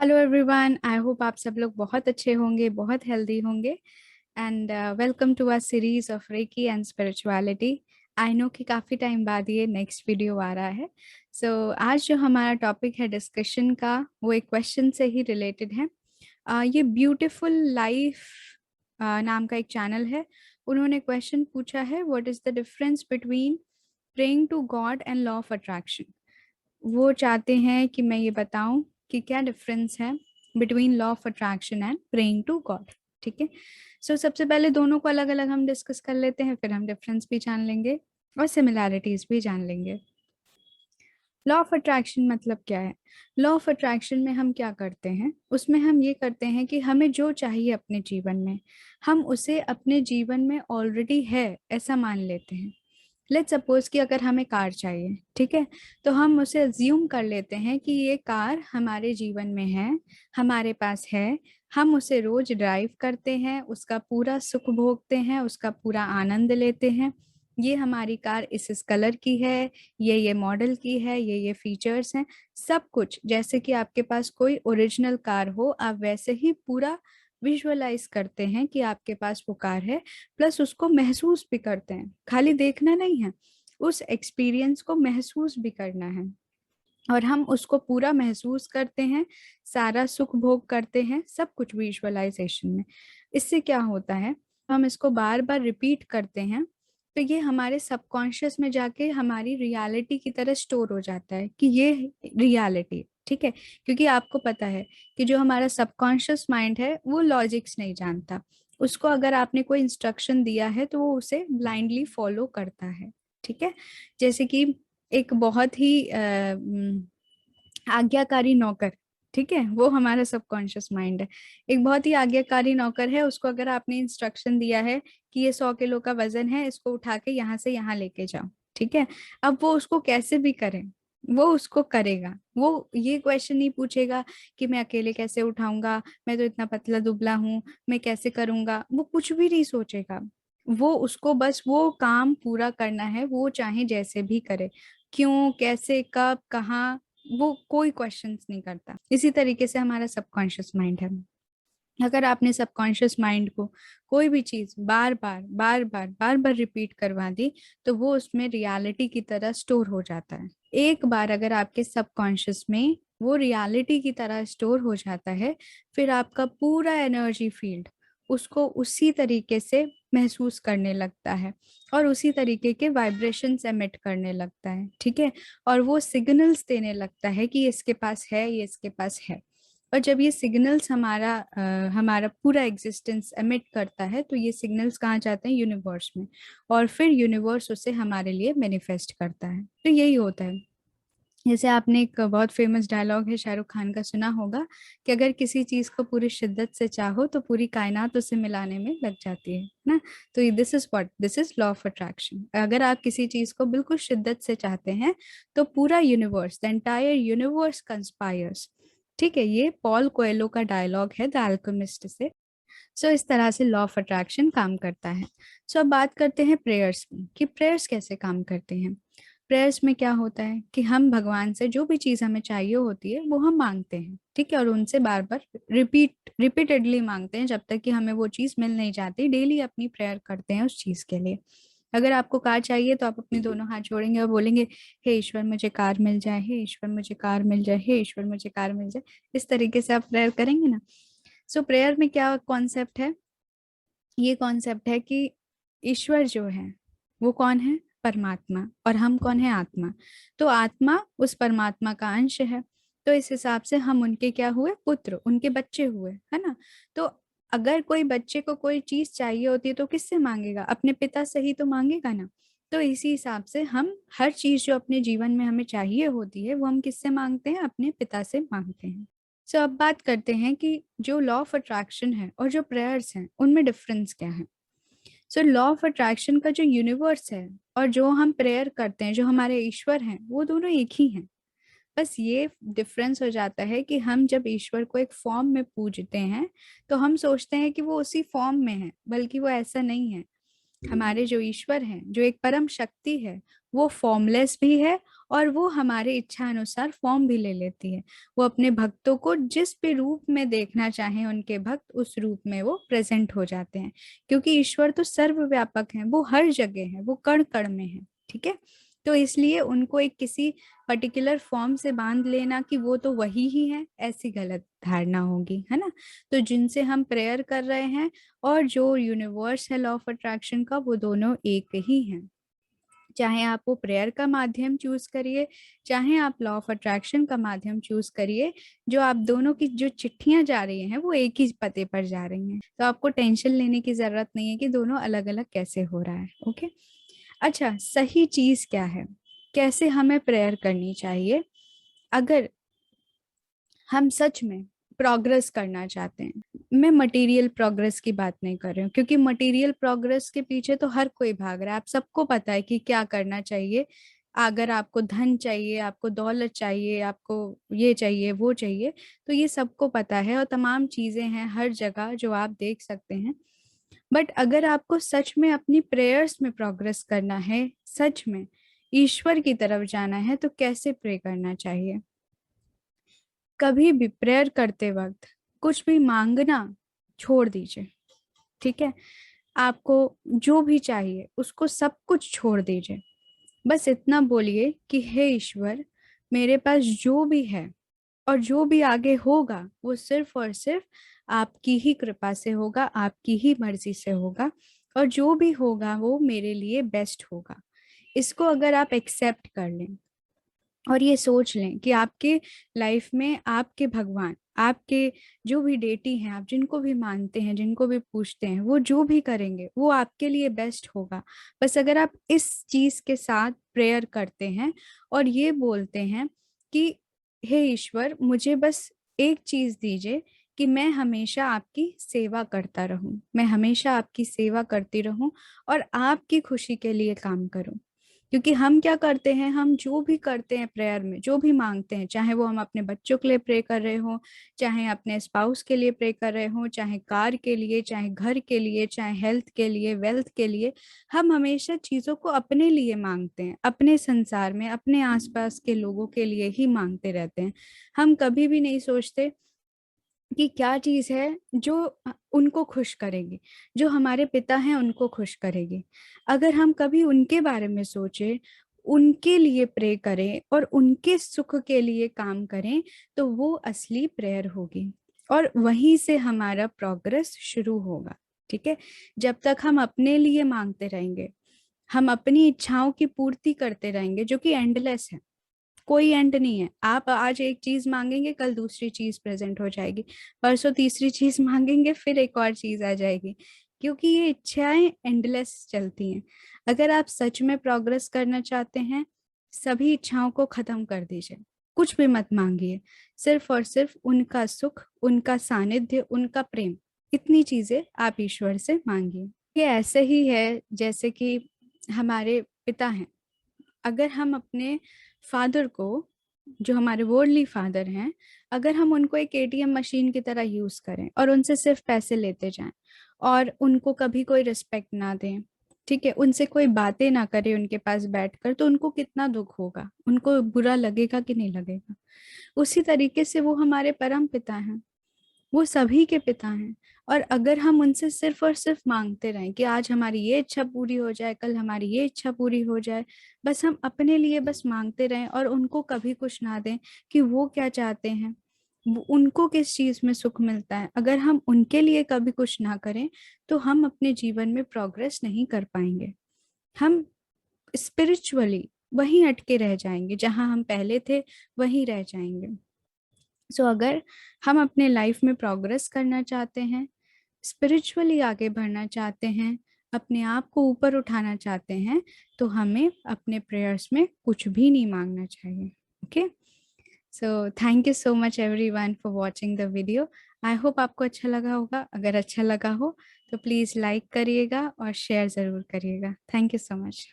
Hello everyone, I hope आप सब लोग बहुत अच्छे होंगे, बहुत हेल्दी होंगे। And welcome to our series of reiki and spirituality. I know कि काफ़ी टाइम बाद ये नेक्स्ट वीडियो आ रहा है। आज जो हमारा टॉपिक है डिस्कशन का, वो एक क्वेश्चन से ही रिलेटेड है। ये ब्यूटीफुल लाइफ नाम का एक चैनल है। उन्होंने क्वेश्चन पूछा है, what is the difference between praying to God and law of attraction. वो चाहते हैं कि मैं ये बताऊं कि क्या डिफरेंस है between law of attraction and praying to God. ठीक है। सबसे पहले दोनों को अलग अलग हम डिस्कस कर लेते हैं, फिर हम डिफरेंस भी जान लेंगे और सिमिलैरिटीज भी जान लेंगे। लॉ ऑफ अट्रैक्शन मतलब क्या है? लॉ ऑफ अट्रैक्शन में हम क्या करते हैं, उसमें हम ये करते हैं कि हमें जो चाहिए अपने जीवन में, हम उसे अपने जीवन में ऑलरेडी है ऐसा मान लेते हैं। लेट्स सपोज कि अगर हमें कार चाहिए, ठीक है, तो हम उसे अज्यूम कर लेते हैं कि ये कार हमारे जीवन में है, हमारे पास है। हम उसे रोज ड्राइव करते हैं, उसका पूरा सुख भोगते हैं, उसका पूरा आनंद लेते हैं। ये हमारी कार इस कलर की है, ये मॉडल की है, ये फीचर्स हैं। सब कुछ जैसे कि आपके पास कोई ओरिजिनल कार हो, आप वैसे ही पूरा विजुअलाइज करते हैं कि आपके पास वो कार है। प्लस उसको महसूस भी करते हैं, खाली देखना नहीं है, उस एक्सपीरियंस को महसूस भी करना है। और हम उसको पूरा महसूस करते हैं, सारा सुख भोग करते हैं, सब कुछ विजुअलाइजेशन में। इससे क्या होता है, हम इसको बार बार रिपीट करते हैं, तो ये हमारे सबकॉन्शियस में जाके हमारी रियलिटी की तरह स्टोर हो जाता है कि ये रियलिटी। ठीक है। क्योंकि आपको पता है कि जो हमारा सबकॉन्शियस माइंड है वो लॉजिक्स नहीं जानता। उसको अगर आपने कोई इंस्ट्रक्शन दिया है तो वो उसे ब्लाइंडली फॉलो करता है। ठीक है। जैसे कि एक बहुत ही आज्ञाकारी नौकर, ठीक है, वो हमारा सबकॉन्शियस माइंड है। एक बहुत ही आज्ञाकारी नौकर है, उसको अगर आपने इंस्ट्रक्शन दिया है कि ये 100 किलो का वजन है, इसको उठा के यहाँ से यहाँ लेके जाओ, ठीक है। अब वो उसको कैसे भी करे, वो उसको करेगा। वो ये क्वेश्चन नहीं पूछेगा कि मैं अकेले कैसे उठाऊंगा, मैं तो इतना पतला दुबला हूँ, मैं कैसे करूंगा, वो कुछ भी नहीं सोचेगा। वो उसको बस वो काम पूरा करना है, वो चाहे जैसे भी करे, क्यों, कैसे, कब, कहाँ, वो कोई क्वेश्चंस नहीं करता। इसी तरीके से हमारा सबकॉन्शियस माइंड है। अगर आपने सबकॉन्शियस माइंड को कोई भी चीज बार बार रिपीट करवा दी, तो वो उसमें रियलिटी की तरह स्टोर हो जाता है। एक बार अगर आपके सबकॉन्शियस में वो रियलिटी की तरह स्टोर हो जाता है, फिर आपका पूरा एनर्जी फील्ड उसको उसी तरीके से महसूस करने लगता है और उसी तरीके के वाइब्रेशंस एमिट करने लगता है। ठीक है। और वो सिग्नल्स देने लगता है कि ये इसके पास है, ये इसके पास है। और जब ये सिग्नल्स हमारा पूरा एग्जिस्टेंस एमिट करता है, तो ये सिग्नल्स कहाँ जाते हैं, यूनिवर्स में। और फिर यूनिवर्स उसे हमारे लिए मैनिफेस्ट करता है। तो यही होता है। जैसे आपने एक बहुत फेमस डायलॉग है शाहरुख खान का, सुना होगा कि अगर किसी चीज को पूरी शिद्दत से चाहो तो पूरी कायनात उसे मिलाने में लग जाती है ना। तो this is law of attraction. अगर आप किसी चीज को बिल्कुल शिद्दत से चाहते हैं, तो पूरा universe, the entire universe conspires. ठीक है। ये पॉल कोएल्हो का डायलॉग है द अल्केमिस्ट से। इस तरह से लॉ ऑफ अट्रैक्शन काम करता है। अब बात करते हैं प्रेयर्स की, कि प्रेयर्स कैसे काम करते हैं। प्रेयर्स में क्या होता है कि हम भगवान से जो भी चीज हमें चाहिए होती है वो हम मांगते हैं, ठीक है, और उनसे बार बार रिपीटेडली मांगते हैं जब तक कि हमें वो चीज मिल नहीं जाती। डेली अपनी प्रेयर करते हैं उस चीज के लिए। अगर आपको कार चाहिए तो आप अपने दोनों हाथ जोड़ेंगे और बोलेंगे, हे ईश्वर मुझे कार मिल जाए, हे ईश्वर मुझे कार मिल जाए, हे ईश्वर मुझे कार मिल जाए। इस तरीके से आप प्रेयर करेंगे ना। प्रेयर में क्या कॉन्सेप्ट है, ये कॉन्सेप्ट है कि ईश्वर जो है वो कौन है, परमात्मा, और हम कौन है, आत्मा। तो आत्मा उस परमात्मा का अंश है। तो इस हिसाब से हम उनके क्या हुए, पुत्र, उनके बच्चे हुए, है ना। तो अगर कोई बच्चे को कोई चीज चाहिए होती है तो किससे मांगेगा, अपने पिता से ही तो मांगेगा ना। तो इसी हिसाब से हम हर चीज जो अपने जीवन में हमें चाहिए होती है वो हम किससे मांगते हैं, अपने पिता से मांगते हैं। अब बात करते हैं कि जो लॉ ऑफ अट्रैक्शन है और जो प्रेयर्स हैं उनमें डिफरेंस क्या है। लॉ ऑफ अट्रैक्शन का जो यूनिवर्स है और जो हम प्रेयर करते हैं, जो हमारे ईश्वर हैं, वो दोनों एक ही हैं। बस ये डिफरेंस हो जाता है कि हम जब ईश्वर को एक फॉर्म में पूजते हैं तो हम सोचते हैं कि वो उसी फॉर्म में है, बल्कि वो ऐसा नहीं है। हमारे जो ईश्वर हैं, जो एक परम शक्ति है, वो फॉर्मलेस भी है और वो हमारे इच्छा अनुसार फॉर्म भी ले लेती है। वो अपने भक्तों को जिस भी रूप में देखना चाहे उनके भक्त उस रूप में वो प्रेजेंट हो जाते हैं, क्योंकि ईश्वर तो सर्वव्यापक है, वो हर जगह है, वो कण कण में है। ठीक है, तो इसलिए उनको एक किसी पर्टिकुलर फॉर्म से बांध लेना कि वो तो वही ही है, ऐसी गलत धारणा होगी, है ना। तो जिनसे हम प्रेयर कर रहे हैं और जो यूनिवर्स है लॉ ऑफ अट्रैक्शन का, वो दोनों एक ही हैं। चाहे आप वो प्रेयर का माध्यम चूज करिए, चाहे आप लॉ ऑफ अट्रैक्शन का माध्यम चूज करिए, जो आप दोनों की जो चिट्ठियां जा रही हैं वो एक ही पते पर जा रही हैं। तो आपको टेंशन लेने की जरूरत नहीं है कि दोनों अलग अलग कैसे हो रहा है। ओके, अच्छा, सही चीज क्या है, कैसे हमें प्रेयर करनी चाहिए? अगर हम सच में प्रोग्रेस करना चाहते हैं, मैं मटेरियल प्रोग्रेस की बात नहीं कर रही हूँ, क्योंकि मटेरियल प्रोग्रेस के पीछे तो हर कोई भाग रहा है, आप सबको पता है कि क्या करना चाहिए। अगर आपको धन चाहिए, आपको दौलत चाहिए, आपको ये चाहिए वो चाहिए, तो ये सबको पता है और तमाम चीजें हैं हर जगह जो आप देख सकते हैं। बट अगर आपको सच में अपनी प्रेयर्स में प्रोग्रेस करना है, सच में ईश्वर की तरफ जाना है, तो कैसे प्रे करना चाहिए? कभी भी प्रेयर करते वक्त कुछ भी मांगना छोड़ दीजिए। ठीक है, आपको जो भी चाहिए उसको सब कुछ छोड़ दीजिए। बस इतना बोलिए कि हे ईश्वर, मेरे पास जो भी है और जो भी आगे होगा वो सिर्फ और सिर्फ आपकी ही कृपा से होगा, आपकी ही मर्जी से होगा, और जो भी होगा वो मेरे लिए बेस्ट होगा। इसको अगर आप एक्सेप्ट कर लें और ये सोच लें कि आपके लाइफ में आपके भगवान, आपके जो भी डेटी हैं, आप जिनको भी मानते हैं, जिनको भी पूछते हैं, वो जो भी करेंगे वो आपके लिए बेस्ट होगा। बस अगर आप इस चीज के साथ प्रेयर करते हैं और ये बोलते हैं कि हे ईश्वर, मुझे बस एक चीज दीजिए कि मैं हमेशा आपकी सेवा करता रहूं, मैं हमेशा आपकी सेवा करती रहूं और आपकी खुशी के लिए काम करूं। क्योंकि हम क्या करते हैं, हम जो भी करते हैं प्रेयर में, जो भी मांगते हैं, चाहे वो हम अपने बच्चों के लिए प्रे कर रहे हो, चाहे अपने स्पाउस के लिए प्रे कर रहे हो, चाहे कार के लिए, चाहे घर के लिए, चाहे हेल्थ के लिए, वेल्थ के लिए, हम हमेशा चीजों को अपने लिए मांगते हैं, अपने संसार में अपने आसपास के लोगों के लिए ही मांगते रहते हैं। हम कभी भी नहीं सोचते कि क्या चीज है जो उनको खुश करेगी, जो हमारे पिता हैं उनको खुश करेगी। अगर हम कभी उनके बारे में सोचे, उनके लिए प्रे करें और उनके सुख के लिए काम करें, तो वो असली प्रेयर होगी और वहीं से हमारा प्रोग्रेस शुरू होगा। ठीक है, जब तक हम अपने लिए मांगते रहेंगे, हम अपनी इच्छाओं की पूर्ति करते रहेंगे, जो कि एंडलेस है, कोई एंड नहीं है। आप आज एक चीज मांगेंगे, कल दूसरी चीज प्रेजेंट हो जाएगी, परसों तीसरी चीज मांगेंगे, फिर एक और चीज आ जाएगी, क्योंकि ये इच्छाएं एंडलेस चलती हैं। अगर आप सच में प्रोग्रेस करना चाहते हैं, सभी इच्छाओं को खत्म कर दीजिए, कुछ भी मत मांगिए, सिर्फ और सिर्फ उनका सुख, उनका सानिध्य, उनका प्रेम, इतनी चीजें आप ईश्वर से मांगिए। ये ऐसे ही है जैसे कि हमारे पिता हैं, अगर हम अपने फादर को, जो हमारे वर्ल्डली फादर हैं, अगर हम उनको एक एटीएम मशीन की तरह यूज करें और उनसे सिर्फ पैसे लेते जाएं और उनको कभी कोई रिस्पेक्ट ना दें, ठीक है, उनसे कोई बातें ना करें उनके पास बैठकर, तो उनको कितना दुख होगा, उनको बुरा लगेगा कि नहीं लगेगा? उसी तरीके से वो हमारे परम पिता हैं, वो सभी के पिता हैं। और अगर हम उनसे सिर्फ और सिर्फ मांगते रहें कि आज हमारी ये इच्छा पूरी हो जाए, कल हमारी ये इच्छा पूरी हो जाए, बस हम अपने लिए बस मांगते रहें और उनको कभी कुछ ना दें कि वो क्या चाहते हैं, उनको किस चीज में सुख मिलता है, अगर हम उनके लिए कभी कुछ ना करें, तो हम अपने जीवन में प्रोग्रेस नहीं कर पाएंगे। हम स्पिरिचुअली वहीं अटके रह जाएंगे, जहां हम पहले थे वहीं रह जाएंगे। सो अगर हम अपने लाइफ में प्रोग्रेस करना चाहते हैं, स्पिरिचुअली आगे बढ़ना चाहते हैं, अपने आप को ऊपर उठाना चाहते हैं, तो हमें अपने प्रेयर्स में कुछ भी नहीं मांगना चाहिए। Okay, so thank you so much everyone for watching the video. I hope आपको अच्छा लगा होगा। अगर अच्छा लगा हो तो प्लीज़ लाइक करिएगा और शेयर ज़रूर करिएगा। Thank you so much.